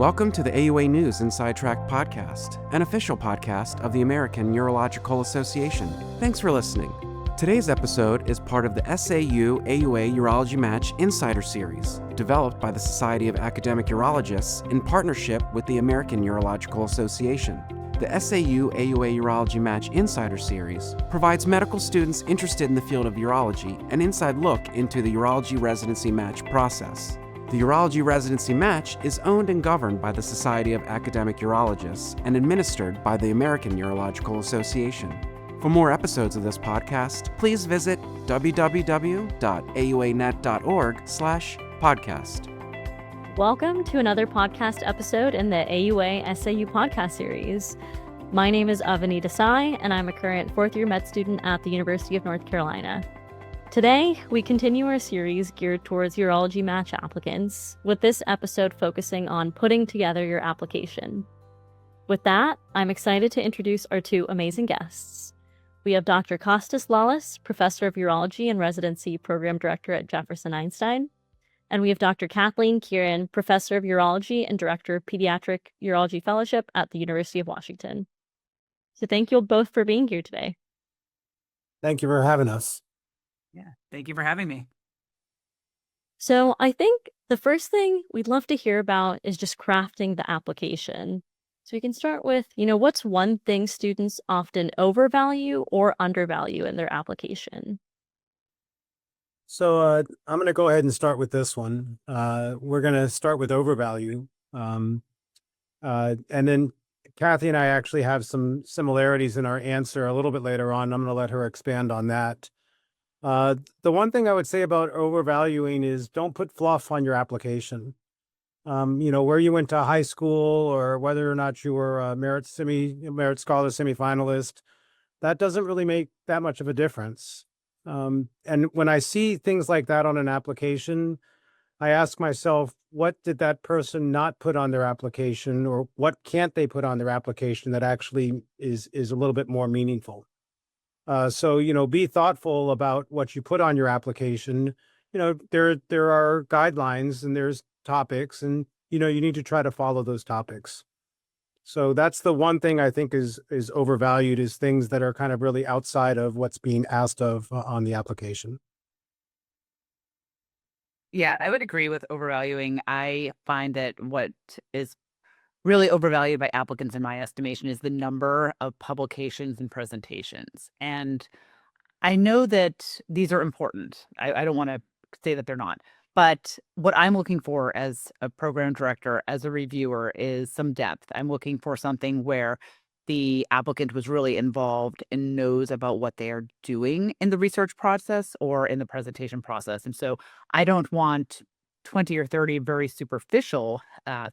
Welcome to the AUANews Inside Tract Podcast, an official podcast of the American Urological Association. Thanks for listening. Today's episode is part of the SAU AUA Urology Match Insider series, developed by the Society of Academic Urologists in partnership with the American Urological Association. The SAU AUA Urology Match Insider series provides medical students interested in the field of urology an inside look into the Urology Residency Match process. The Urology Residency Match is owned and governed by the Society of Academic Urologists and administered by the American Urological Association. For more episodes of this podcast, please visit www.auanet.org/podcast. Welcome to another podcast episode in the AUA SAU podcast series. My name is Avani Desai, and I'm a current fourth-year med student at the University of North Carolina. Today, we continue our series geared towards urology match applicants, with this episode focusing on putting together your application. With that, I'm excited to introduce our two amazing guests. We have Dr. Costas Lallas, Professor of Urology and Residency Program Director at Jefferson Einstein, and we have Dr. Kathleen Kieran, Professor of Urology and Director of Pediatric Urology Fellowship at the University of Washington. So thank you both for being here today. Thank you for having us. Yeah, thank you for having me. So I think the first thing we'd love to hear about is just crafting the application. So we can start with, what's one thing students often overvalue or undervalue in their application? So I'm going to go ahead and start with this one. We're going to start with overvalue. And then Kathy and I actually have some similarities in our answer a little bit later on. I'm going to let her expand on that. The one thing I would say about overvaluing is don't put fluff on your application. Where you went to high school or whether or not you were a Merit Scholar semifinalist, that doesn't really make that much of a difference. And when I see things like that on an application, I ask myself, what did that person not put on their application, or what can't they put on their application that actually is a little bit more meaningful? So be thoughtful about what you put on your application. There are guidelines and there's topics, and you need to try to follow those topics. So that's the one thing I think is overvalued, is things that are kind of really outside of what's being asked of on the application. Yeah, I would agree with overvaluing. I find that what is really overvalued by applicants, in my estimation, is the number of publications and presentations. And I know that these are important. I don't want to say that they're not. But what I'm looking for as a program director, as a reviewer, is some depth. I'm looking for something where the applicant was really involved and knows about what they are doing in the research process or in the presentation process. And so I don't want 20 or 30 very superficial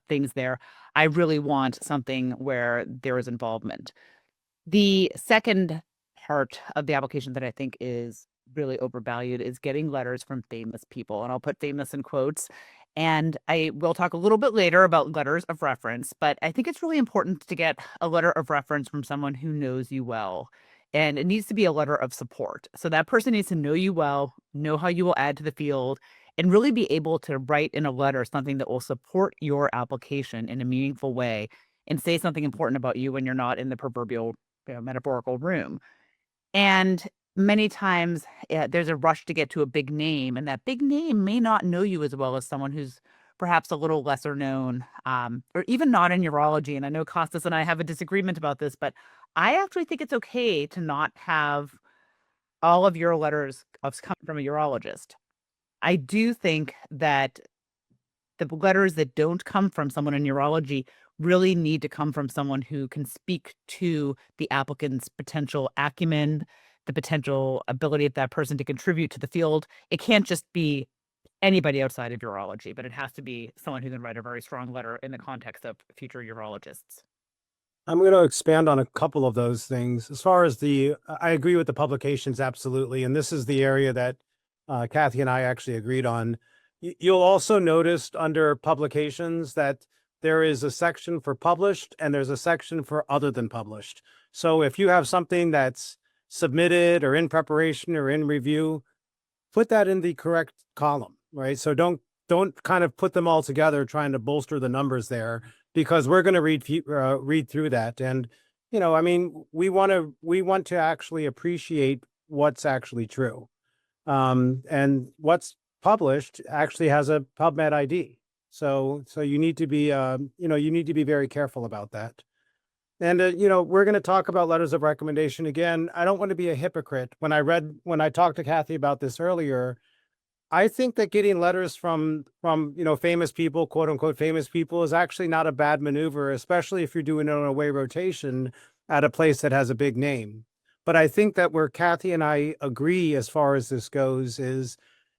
things there. I really want something where there is involvement. The second part of the application that I think is really overvalued is getting letters from famous people. And I'll put famous in quotes. And I will talk a little bit later about letters of reference, but I think it's really important to get a letter of reference from someone who knows you well. And it needs to be a letter of support. So that person needs to know you well, know how you will add to the field, and really be able to write in a letter something that will support your application in a meaningful way and say something important about you when you're not in the proverbial metaphorical room. And many times there's a rush to get to a big name, and that big name may not know you as well as someone who's perhaps a little lesser known, or even not in urology. And I know Costas and I have a disagreement about this, but I actually think it's okay to not have all of your letters come from a urologist. I do think that the letters that don't come from someone in urology really need to come from someone who can speak to the applicant's potential acumen, the potential ability of that person to contribute to the field. It can't just be anybody outside of urology, but it has to be someone who can write a very strong letter in the context of future urologists. I'm going to expand on a couple of those things. As far as I agree with the publications, absolutely. And this is the area that Kathy and I actually agreed on. You'll also notice under publications that there is a section for published and there's a section for other than published. So if you have something that's submitted or in preparation or in review, put that in the correct column, right? So don't don't kind of put them all together trying to bolster the numbers there, because we're going to read through that. And, I mean, we want to actually appreciate what's actually true. And what's published actually has a PubMed ID. So you need to be, you need to be very careful about that. And, we're going to talk about letters of recommendation again. I don't want to be a hypocrite. When I talked to Kathy about this earlier, I think that getting letters from, famous people, quote unquote, famous people, is actually not a bad maneuver, especially if you're doing it on a away rotation at a place that has a big name. But I think that where Kathy and I agree as far as this goes is,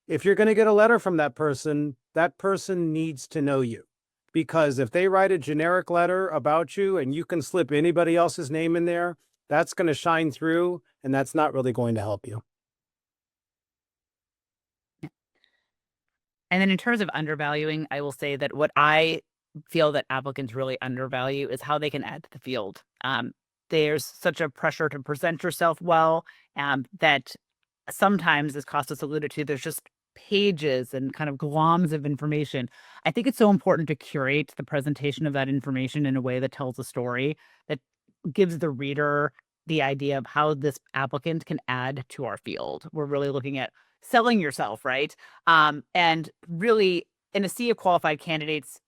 if you're going to get a letter from that person needs to know you. Because if they write a generic letter about you and you can slip anybody else's name in there, that's going to shine through, and that's not really going to help you. And then in terms of undervaluing, I will say that what I feel that applicants really undervalue is how they can add to the field. There's such a pressure to present yourself well, that sometimes, as Costas alluded to, there's just pages and kind of gloms of information. I think it's so important to curate the presentation of that information in a way that tells a story, that gives the reader the idea of how this applicant can add to our field. We're really looking at selling yourself, right? And really, in a sea of qualified candidates,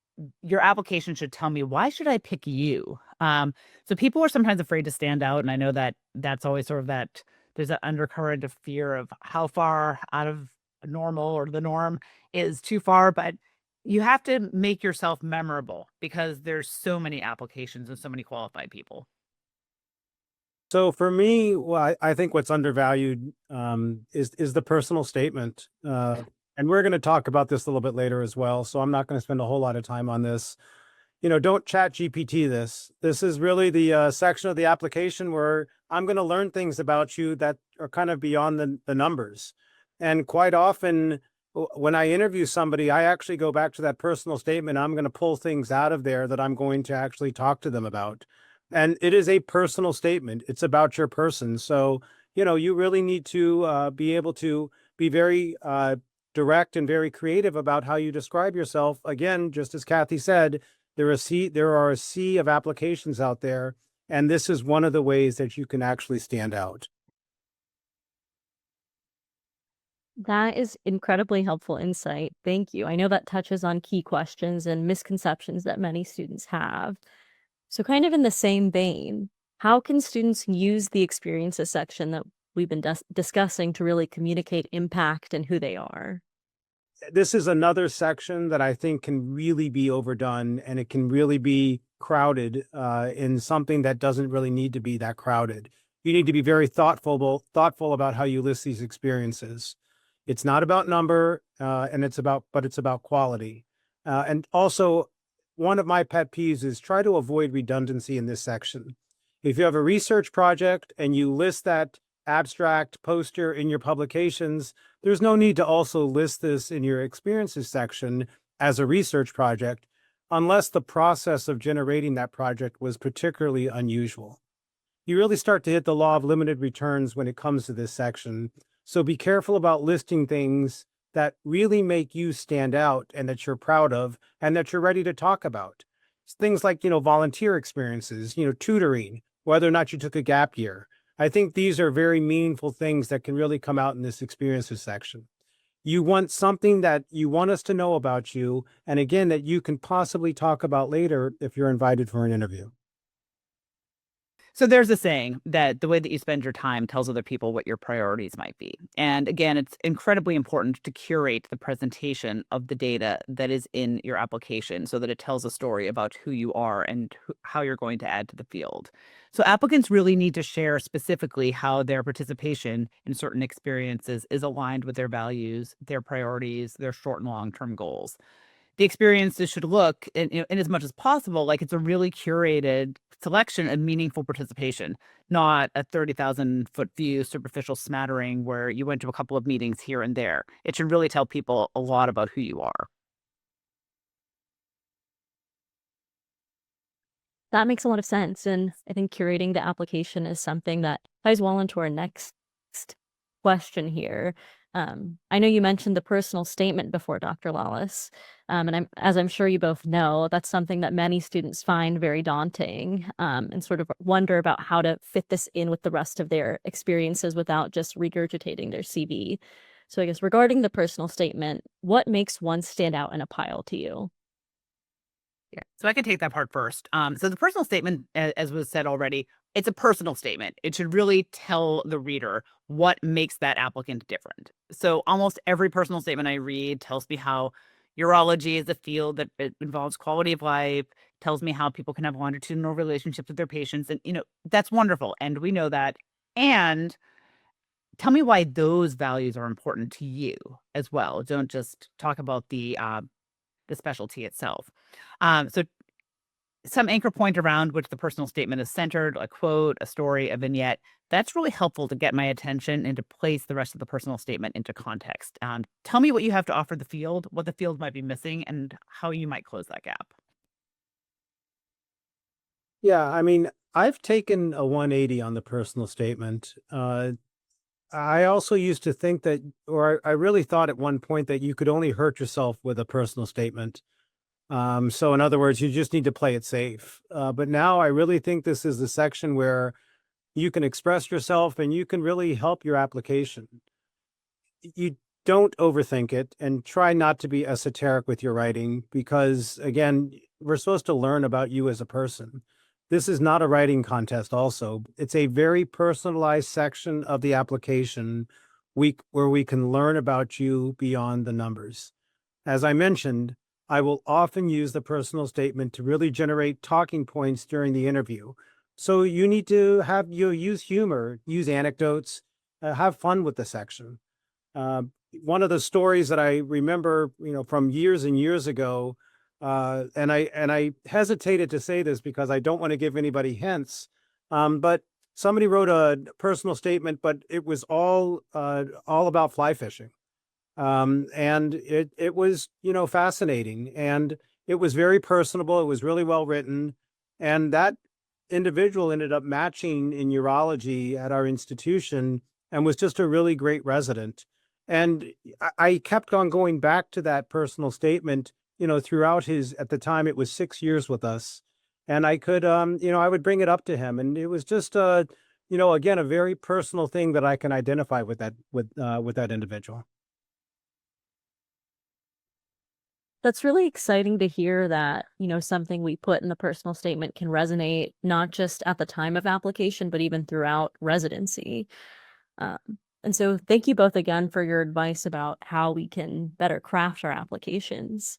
your application should tell me, why should I pick you? So people are sometimes afraid to stand out. And I know that that's always sort of that there's an undercurrent of fear of how far out of normal or the norm is too far, but you have to make yourself memorable because there's so many applications and so many qualified people. So for me, well, I think what's undervalued is the personal statement. And we're going to talk about this a little bit later as well. So I'm not going to spend a whole lot of time on this. Don't chat GPT this. This is really the section of the application where I'm going to learn things about you that are kind of beyond the numbers. And quite often when I interview somebody, I actually go back to that personal statement. I'm going to pull things out of there that I'm going to actually talk to them about. And it is a personal statement. It's about your person. So, you really need to be able to be very direct and very creative about how you describe yourself. Again, just as Kathy said, there are a sea of applications out there, and this is one of the ways that you can actually stand out. That is incredibly helpful insight. Thank you. I know that touches on key questions and misconceptions that many students have. So kind of in the same vein, how can students use the experiences section that we've been discussing to really communicate impact and who they are? This is another section that I think can really be overdone, and it can really be crowded in something that doesn't really need to be that crowded. You need to be very thoughtful about how you list these experiences. It's not about number, but it's about quality. And also, one of my pet peeves is try to avoid redundancy in this section. If you have a research project and you list that abstract poster in your publications, there's no need to also list this in your experiences section as a research project, unless the process of generating that project was particularly unusual. You really start to hit the law of limited returns when it comes to this section. So be careful about listing things that really make you stand out and that you're proud of and that you're ready to talk about. Things like, volunteer experiences, tutoring, whether or not you took a gap year. I think these are very meaningful things that can really come out in this experiences section. You want something that you want us to know about you, and again, that you can possibly talk about later if you're invited for an interview. So there's a saying that the way that you spend your time tells other people what your priorities might be. And again, it's incredibly important to curate the presentation of the data that is in your application so that it tells a story about who you are and how you're going to add to the field. So applicants really need to share specifically how their participation in certain experiences is aligned with their values, their priorities, their short and long-term goals. The experiences should look, in as much as possible, like it's a really curated selection of meaningful participation, not a 30,000-foot view superficial smattering where you went to a couple of meetings here and there. It should really tell people a lot about who you are. That makes a lot of sense. And I think curating the application is something that ties well into our next question here. I know you mentioned the personal statement before, Dr. Lallas, and as I'm sure you both know, that's something that many students find very daunting, and sort of wonder about how to fit this in with the rest of their experiences without just regurgitating their CV. So I guess regarding the personal statement, what makes one stand out in a pile to you? Yeah. So I can take that part first. So the personal statement, as was said already, it's a personal statement. It should really tell the reader what makes that applicant different. So almost every personal statement I read tells me how urology is a field that it involves quality of life, tells me how people can have longitudinal relationships with their patients. And, that's wonderful. And we know that. And tell me why those values are important to you as well. Don't just talk about the specialty itself. So some anchor point around which the personal statement is centered, a quote, a story, a vignette, that's really helpful to get my attention and to place the rest of the personal statement into context. Tell me what you have to offer the field, what the field might be missing, and how you might close that gap. Yeah, I mean, I've taken a 180 on the personal statement. I also used to think that, or I really thought at one point that you could only hurt yourself with a personal statement. So in other words, you just need to play it safe. But now I really think this is the section where you can express yourself and you can really help your application. You don't overthink it and try not to be esoteric with your writing because, again, we're supposed to learn about you as a person. This is not a writing contest also. It's a very personalized section of the application where we can learn about you beyond the numbers. As I mentioned, I will often use the personal statement to really generate talking points during the interview. So you need to use humor, use anecdotes, have fun with the section. Uh, One of the stories that I remember, from years and years ago, and I hesitated to say this because I don't want to give anybody hints, but somebody wrote a personal statement, but it was all about fly fishing. And it was, fascinating, and it was very personable. It was really well written. And that individual ended up matching in urology at our institution and was just a really great resident. And I kept on going back to that personal statement, throughout at the time, it was 6 years with us. And I could, I would bring it up to him. And it was just, again, a very personal thing that I can identify with that individual. That's really exciting to hear that, something we put in the personal statement can resonate not just at the time of application, but even throughout residency. Um, and so thank you both again for your advice about how we can better craft our applications.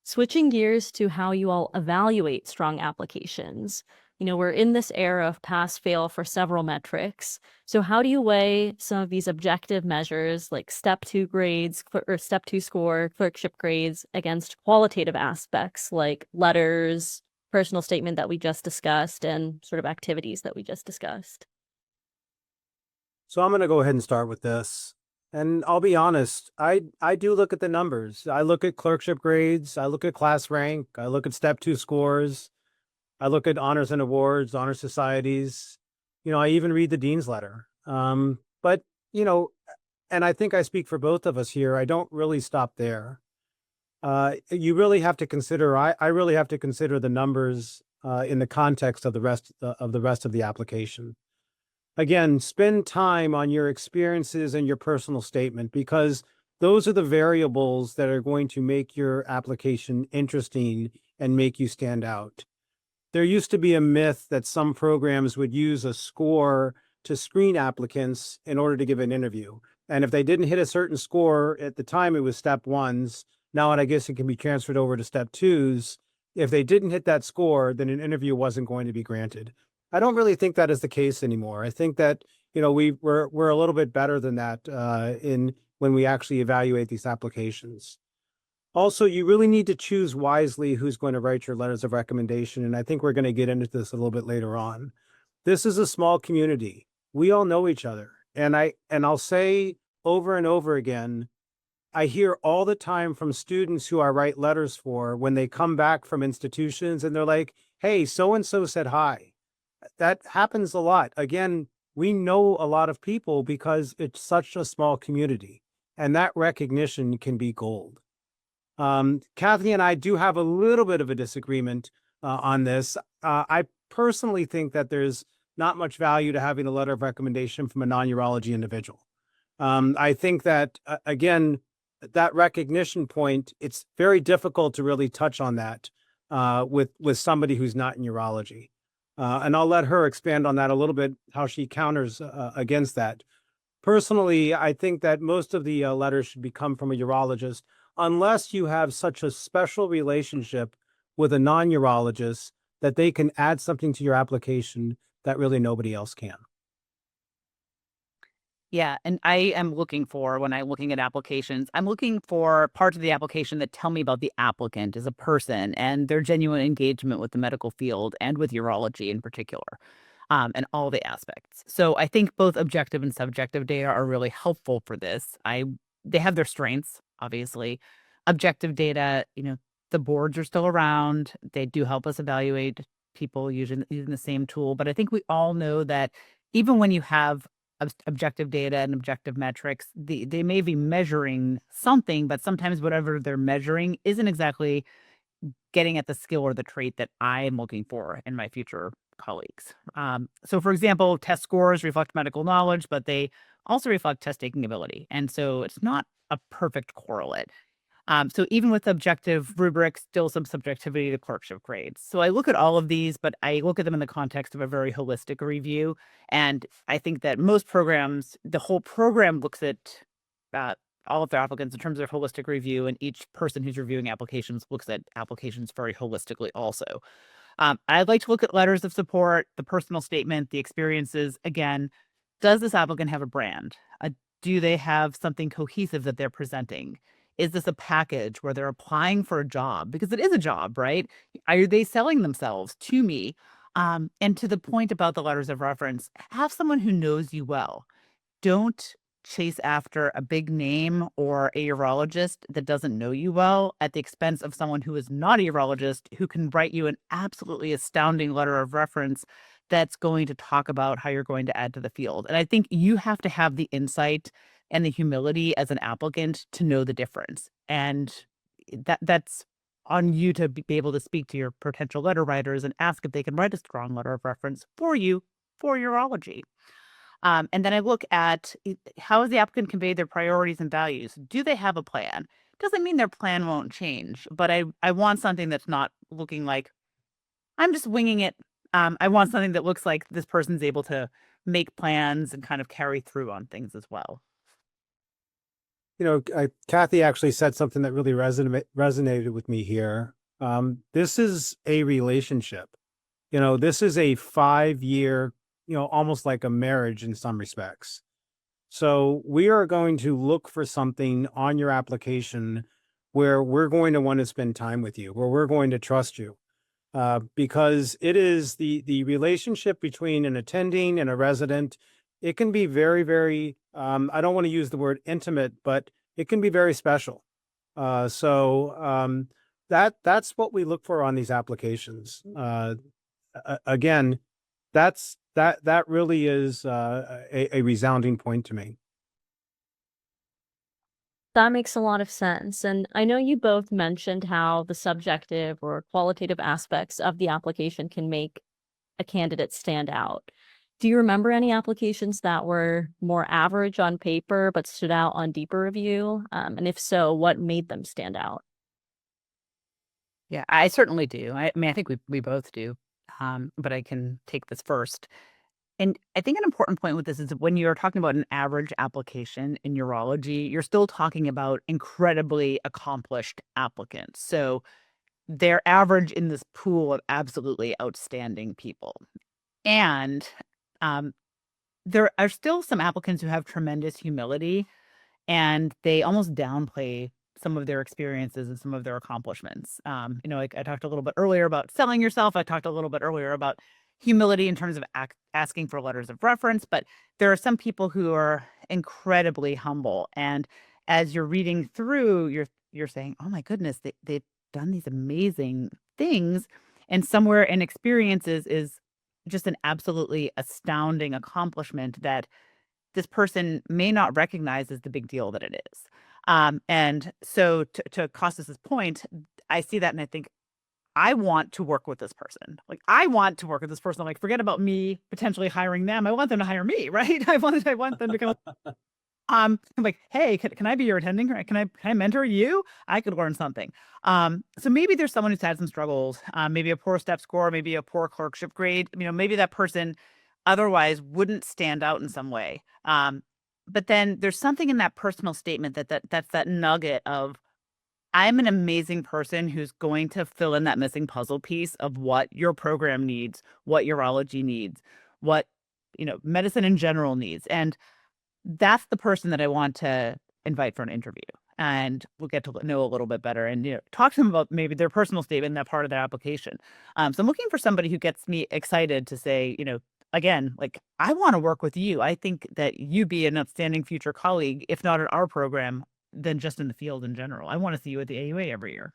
Switching gears to how you all evaluate strong applications. We're in this era of pass fail for several metrics. So how do you weigh some of these objective measures like step 2 grades or step 2 score, clerkship grades against qualitative aspects like letters, personal statement that we just discussed, and sort of activities that we just discussed? So I'm going to go ahead and start with this. And I'll be honest, I do look at the numbers. I look at clerkship grades. I look at class rank. I look at step 2 scores. I look at honors and awards, honor societies. I even read the dean's letter. But, and I think I speak for both of us here, I don't really stop there. You really have to consider, I really have to consider the numbers in the context of the rest of the application. Again, spend time on your experiences and your personal statement because those are the variables that are going to make your application interesting and make you stand out. There used to be a myth that some programs would use a score to screen applicants in order to give an interview. And if they didn't hit a certain score, at the time it was step 1s. Now, I guess it can be transferred over to step 2s. If they didn't hit that score, then an interview wasn't going to be granted. I don't really think that is the case anymore. I think that, we're a little bit better than that when we actually evaluate these applications. Also, you really need to choose wisely who's going to write your letters of recommendation. And I think we're going to get into this a little bit later on. This is a small community. We all know each other. And I'll say over and over again, I hear all the time from students who I write letters for when they come back from institutions and they're like, hey, so-and-so said hi. That happens a lot. Again, we know a lot of people because it's such a small community. and that recognition can be gold. Kathy and I do have a little bit of a disagreement on this. I personally think that there's not much value to having a letter of recommendation from a non-urology individual. I think that, again, that recognition point, it's very difficult to really touch on that with somebody who's not in urology. And I'll let her expand on that a little bit, how she counters against that. Personally, I think that most of the letters should come from a urologist, unless you have such a special relationship with a non-urologist that they can add something to your application that really nobody else can. Yeah, and I am looking for, when I'm looking at applications, I'm looking for parts of the application that tell me about the applicant as a person and their genuine engagement with the medical field and with urology in particular, and all the aspects. So I think both objective and subjective data are really helpful for this. They have their strengths, obviously. Objective data, the boards are still around. They do help us evaluate people using the same tool. But I think we all know that even when you have objective data and objective metrics, they may be measuring something, but sometimes whatever they're measuring isn't exactly getting at the skill or the trait that I'm looking for in my future colleagues. So, for example, test scores reflect medical knowledge, but they also reflect test taking ability. And so it's not a perfect correlate. So even with objective rubrics, still some subjectivity to clerkship grades. So I look at all of these, but I look at them in the context of a very holistic review. And I think that most programs, the whole program looks at all of their applicants in terms of holistic review, and each person who's reviewing applications looks at applications very holistically also. I'd like to look at letters of support, the personal statement, the experiences. Again, does this applicant have a brand? Do they have something cohesive that they're presenting? Is this a package where they're applying for a job? Because it is a job, right? Are they selling themselves to me? And to the point about the letters of reference, have someone who knows you well. Don't chase after a big name or a urologist that doesn't know you well at the expense of someone who is not a urologist, who can write you an absolutely astounding letter of reference that's going to talk about how you're going to add to the field. And I think you have to have the insight and the humility as an applicant to know the difference. And that's on you to be able to speak to your potential letter writers and ask if they can write a strong letter of reference for you for urology. And then I look at how has the applicant conveyed their priorities and values? Do they have a plan? Doesn't mean their plan won't change, but I want something that's not looking like I'm just winging it. I want something that looks like this person's able to make plans and kind of carry through on things as well. Kathy actually said something that really resonated with me here. This is a relationship. This is a 5-year, almost like a marriage in some respects. So we are going to look for something on your application where we're going to want to spend time with you, where we're going to trust you. Because it is the relationship between an attending and a resident. It can be very, very, I don't want to use the word intimate, but it can be very special. So that's what we look for on these applications. Again, that really is a resounding point to me. That makes a lot of sense. And I know you both mentioned how the subjective or qualitative aspects of the application can make a candidate stand out. Do you remember any applications that were more average on paper but stood out on deeper review? And if so, what made them stand out? Yeah, I certainly do. I mean, I think we both do. But I can take this first. And I think an important point with this is that when you're talking about an average application in urology, you're still talking about incredibly accomplished applicants. So they're average in this pool of absolutely outstanding people. And there are still some applicants who have tremendous humility, and they almost downplay some of their experiences and some of their accomplishments. Like I talked a little bit earlier about selling yourself. I talked a little bit earlier about humility in terms of asking for letters of reference, but there are some people who are incredibly humble. And as you're reading through, you're saying, oh my goodness, they've done these amazing things. And somewhere in experiences is just an absolutely astounding accomplishment that this person may not recognize as the big deal that it is. And so to Costas's point, I see that and I think, I want to work with this person. Like, I want to work with this person. I'm like, forget about me potentially hiring them. I want them to hire me, right? I want them to come. I'm like, hey, can I be your attending? Can I mentor you? I could learn something. So maybe there's someone who's had some struggles, maybe a poor step score, maybe a poor clerkship grade. Maybe that person otherwise wouldn't stand out in some way. But then there's something in that personal statement that's that nugget of, I'm an amazing person who's going to fill in that missing puzzle piece of what your program needs, what urology needs, what, medicine in general needs. And that's the person that I want to invite for an interview. And we'll get to know a little bit better and talk to them about maybe their personal statement, that part of their application. So I'm looking for somebody who gets me excited to say, again, like, I want to work with you. I think that you'd be an outstanding future colleague, if not in our program, than just in the field in general. I want to see you at the AUA every year.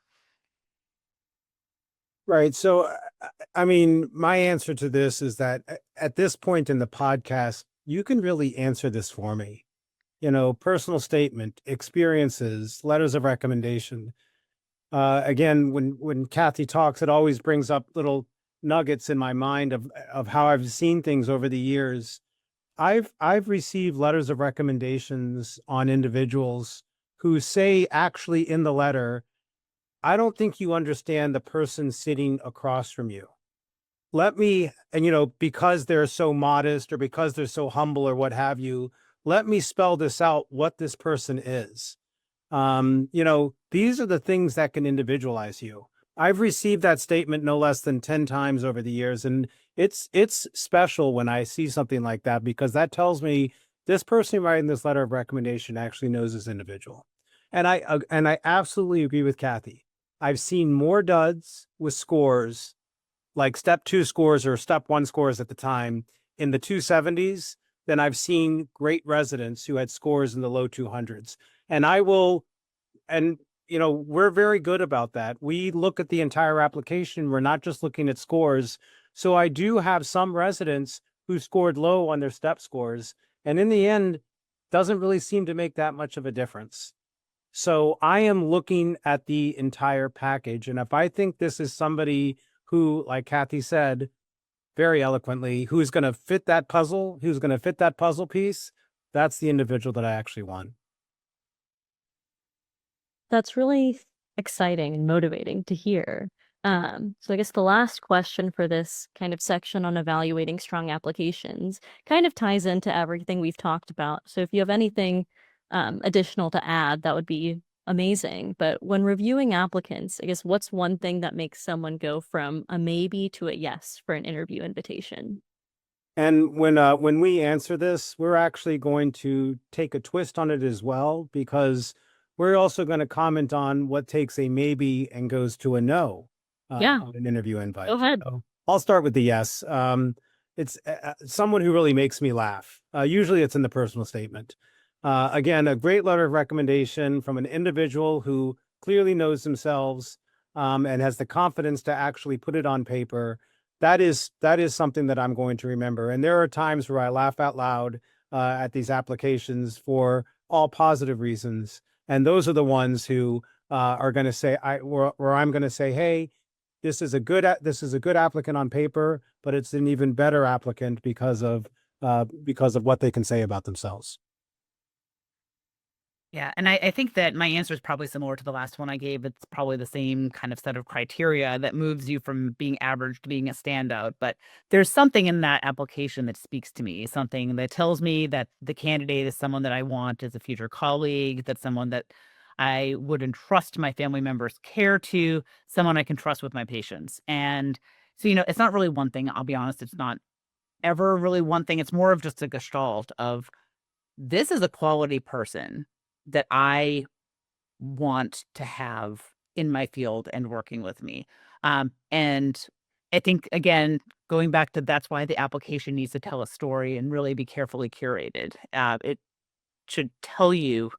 Right. So, my answer to this is that at this point in the podcast, you can really answer this for me. Personal statement, experiences, letters of recommendation. Again, when Kathy talks, it always brings up little nuggets in my mind of how I've seen things over the years. I've received letters of recommendations on individuals who say actually in the letter, I don't think you understand the person sitting across from you. Because they're so modest or because they're so humble or what have you, let me spell this out, what this person is. These are the things that can individualize you. I've received that statement no less than 10 times over the years. And it's special when I see something like that, because that tells me this person writing this letter of recommendation actually knows this individual. And I absolutely agree with Kathy. I've seen more duds with scores, like step 2 scores or step 1 scores at the time in the 270s than I've seen great residents who had scores in the low 200s. We're very good about that. We look at the entire application. We're not just looking at scores. So I do have some residents who scored low on their step scores, and in the end, doesn't really seem to make that much of a difference. So I am looking at the entire package. And if I think this is somebody who, like Kathy said very eloquently, who's going to fit that puzzle, piece, that's the individual that I actually want. That's really exciting and motivating to hear. So I guess the last question for this kind of section on evaluating strong applications kind of ties into everything we've talked about. So if you have anything additional to add, that would be amazing. But when reviewing applicants, I guess what's one thing that makes someone go from a maybe to a yes for an interview invitation? And when we answer this, we're actually going to take a twist on it as well, because we're also going to comment on what takes a maybe and goes to a no on an interview invite. Go ahead. So I'll start with the yes. It's someone who really makes me laugh. Usually it's in the personal statement. Again, a great letter of recommendation from an individual who clearly knows themselves and has the confidence to actually put it on paper. That is something that I'm going to remember. And there are times where I laugh out loud at these applications for all positive reasons. And those are the ones who are going to say, where I'm going to say, hey, this is a good applicant on paper, but it's an even better applicant because of what they can say about themselves. Yeah. And I think that my answer is probably similar to the last one I gave. It's probably the same kind of set of criteria that moves you from being average to being a standout. But there's something in that application that speaks to me, something that tells me that the candidate is someone that I want as a future colleague, that's someone that I would entrust my family members' care to, someone I can trust with my patients. And so, it's not really one thing. I'll be honest, it's not ever really one thing. It's more of just a gestalt of, this is a quality person that I want to have in my field and working with me. And I think, again, going back to, that's why the application needs to tell a story and really be carefully curated. It should tell you,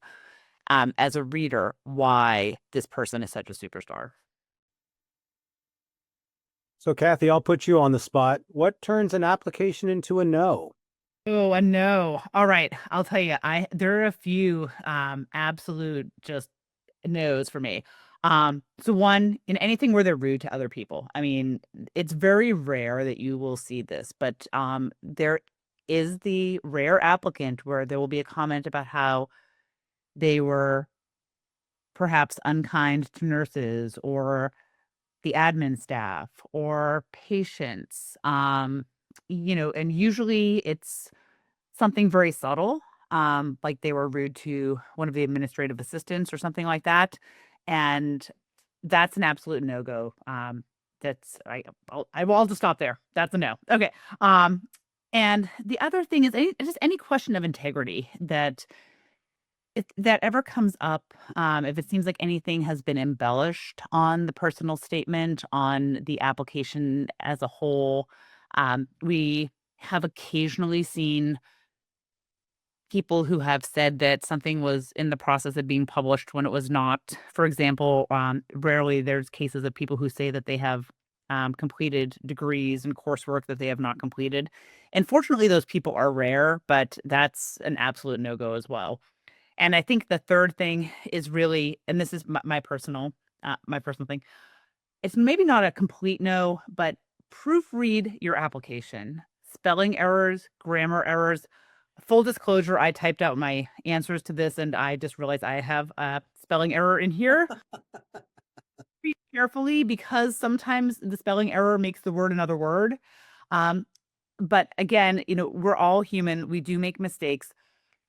as a reader, why this person is such a superstar. So Kathy, I'll put you on the spot. What turns an application into a no? Oh, and no. All right. I'll tell you, there are a few absolute just no's for me. So one, in anything where they're rude to other people. I mean, it's very rare that you will see this, but there is the rare applicant where there will be a comment about how they were perhaps unkind to nurses or the admin staff or patients. And usually it's something very subtle, like they were rude to one of the administrative assistants or something like that, and that's an absolute no-go. I'll just stop there. That's a no. Okay. And the other thing is just any question of integrity that if that ever comes up, if it seems like anything has been embellished on the personal statement, on the application as a whole, we have occasionally seen people who have said that something was in the process of being published when it was not. For example, rarely there's cases of people who say that they have completed degrees and coursework that they have not completed. And fortunately, those people are rare, but that's an absolute no-go as well. And I think the third thing is really, and this is my personal thing. It's maybe not a complete no, but proofread your application. Spelling errors, grammar errors. Full disclosure, I typed out my answers to this and I just realized I have a spelling error in here. Read carefully because sometimes the spelling error makes the word another word. But again, we're all human. We do make mistakes,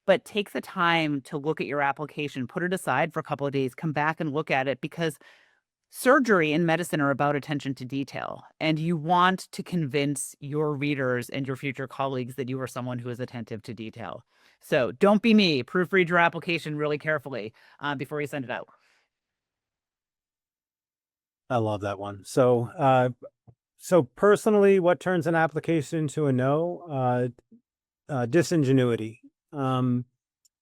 but take the time to look at your application, put it aside for a couple of days, come back and look at it because surgery and medicine are about attention to detail, and you want to convince your readers and your future colleagues that you are someone who is attentive to detail. So don't be me. Proofread your application really carefully before you send it out. I love that one. So personally, what turns an application into a no? Disingenuity.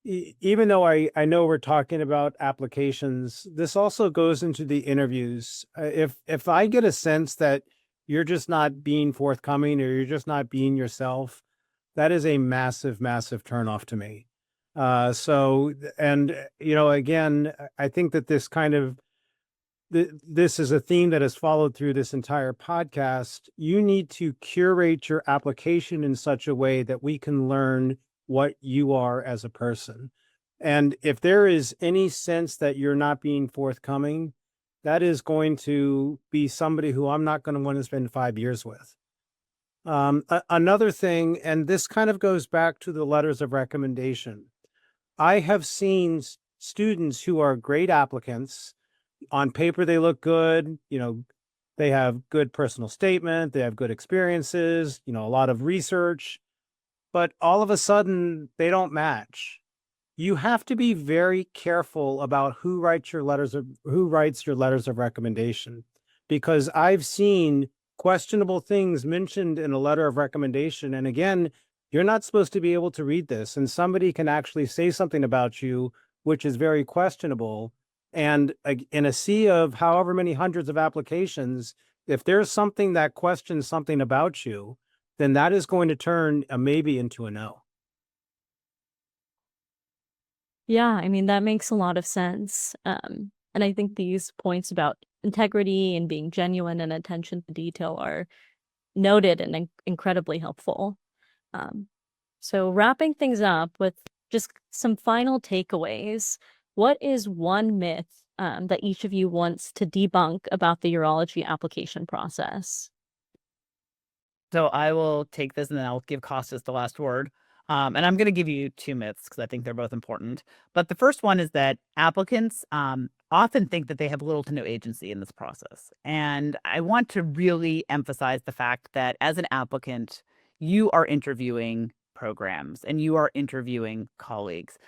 Even though I know we're talking about applications, this also goes into the interviews. If I get a sense that you're just not being forthcoming or you're just not being yourself, that is a massive, massive turnoff to me. Again, I think that this is a theme that has followed through this entire podcast. You need to curate your application in such a way that we can learn what you are as a person. And if there is any sense that you're not being forthcoming, that is going to be somebody who I'm not going to want to spend 5 years with. Another thing, and this kind of goes back to the letters of recommendation. I have seen students who are great applicants. On paper, they look good. They have good personal statement. They have good experiences, a lot of research, but all of a sudden they don't match. You have to be very careful about who writes your letters of recommendation, because I've seen questionable things mentioned in a letter of recommendation. And again, you're not supposed to be able to read this, and somebody can actually say something about you, which is very questionable. And in a sea of however many hundreds of applications, if there's something that questions something about you, then that is going to turn a maybe into a no. Yeah, I mean, that makes a lot of sense. And I think these points about integrity and being genuine and attention to detail are noted and incredibly helpful. So wrapping things up with just some final takeaways, what is one myth that each of you wants to debunk about the urology application process? So I will take this and then I'll give Costas the last word. And I'm going to give you two myths because I think they're both important. But the first one is that applicants often think that they have little to no agency in this process. And I want to really emphasize the fact that as an applicant, you are interviewing programs and you are interviewing colleagues,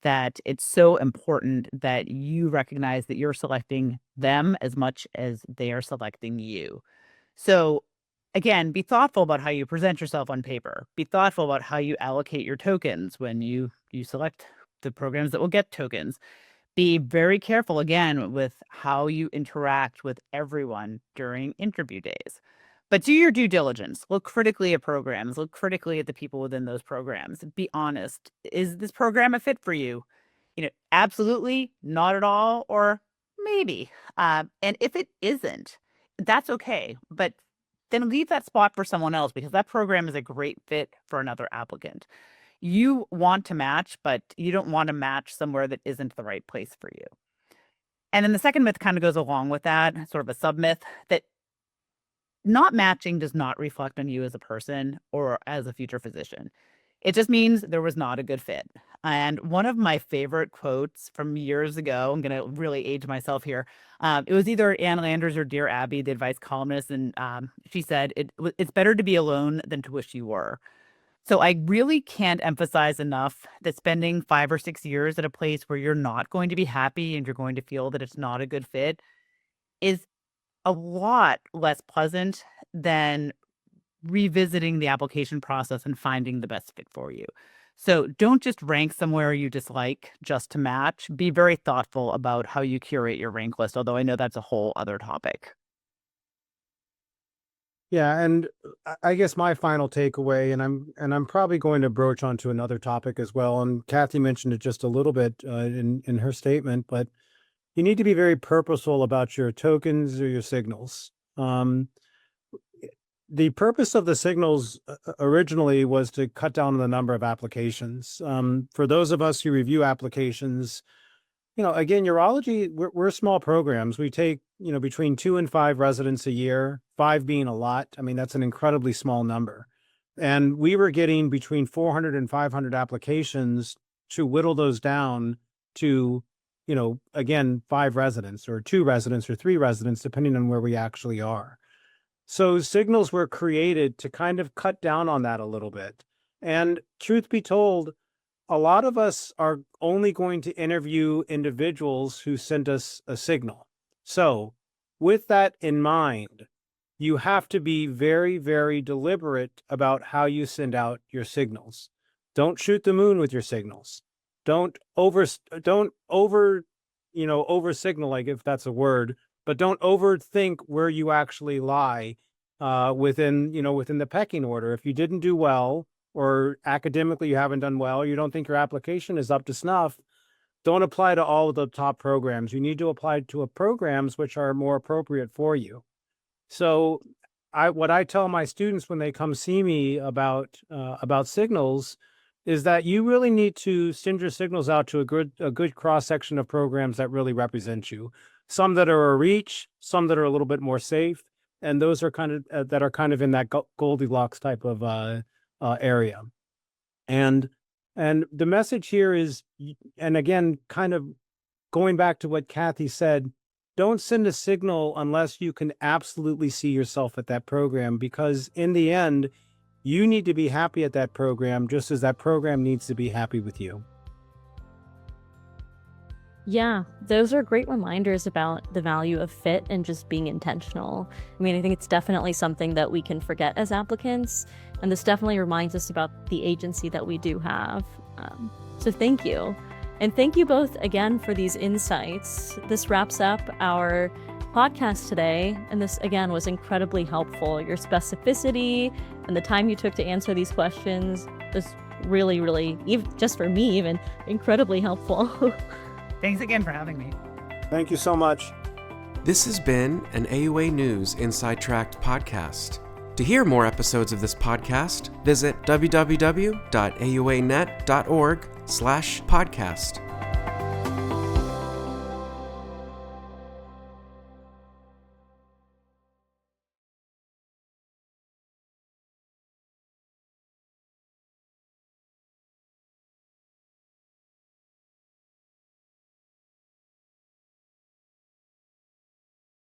that it's so important that you recognize that you're selecting them as much as they are selecting you. So again, be thoughtful about how you present yourself on paper. Be thoughtful about how you allocate your tokens when you select the programs that will get tokens. Be very careful, again, with how you interact with everyone during interview days. But do your due diligence. Look critically at programs. Look critically at the people within those programs. Be honest. Is this program a fit for you? Absolutely, not at all, or maybe. And if it isn't, that's okay. But then leave that spot for someone else, because that program is a great fit for another applicant. You want to match, but you don't want to match somewhere that isn't the right place for you. And then the second myth kind of goes along with that, sort of a sub-myth, that not matching does not reflect on you as a person or as a future physician. It just means there was not a good fit. And one of my favorite quotes from years ago, I'm going to really age myself here. It was either Ann Landers or Dear Abby, the advice columnist. And she said, it's better to be alone than to wish you were. So I really can't emphasize enough that spending 5 or 6 years at a place where you're not going to be happy and you're going to feel that it's not a good fit is a lot less pleasant than revisiting the application process and finding the best fit for you. So don't just rank somewhere you dislike just to match. Be very thoughtful about how you curate your rank list, although I know that's a whole other topic. Yeah, and I guess my final takeaway, and I'm probably going to broach onto another topic as well. And Kathy mentioned it just a little bit in her statement, but you need to be very purposeful about your tokens or your signals. The purpose of the signals originally was to cut down on the number of applications. For those of us who review applications, again, urology, we're small programs. We take, between 2 and 5 residents a year, 5 being a lot. I mean, that's an incredibly small number. And we were getting between 400 and 500 applications to whittle those down to, again, 5 residents or 2 residents or 3 residents, depending on where we actually are. So signals were created to kind of cut down on that a little bit. And truth be told, a lot of us are only going to interview individuals who send us a signal. So with that in mind, you have to be very, very deliberate about how you send out your signals. Don't shoot the moon with your signals. Don't over signal, like, if that's a word, but don't overthink where you actually lie within the pecking order. If you didn't do well, or academically you haven't done well, you don't think your application is up to snuff, don't apply to all of the top programs. You need to apply to programs which are more appropriate for you. So what I tell my students when they come see me about signals is that you really need to send your signals out to a good cross-section of programs that really represent you. Some that are a reach, some that are a little bit more safe, and those are kind of in that Goldilocks type of area. And the message here is, and again, kind of going back to what Kathy said, don't send a signal unless you can absolutely see yourself at that program, because in the end, you need to be happy at that program just as that program needs to be happy with you. Yeah, those are great reminders about the value of fit and just being intentional. I mean, I think it's definitely something that we can forget as applicants, and this definitely reminds us about the agency that we do have. So thank you. And thank you both again for these insights. This wraps up our podcast today, and this again was incredibly helpful. Your specificity and the time you took to answer these questions was really, really, even just for me, even incredibly helpful. Thanks again for having me. Thank you so much. This has been an AUANews Inside Tract podcast. To hear more episodes of this podcast, visit www.auanet.org/podcast.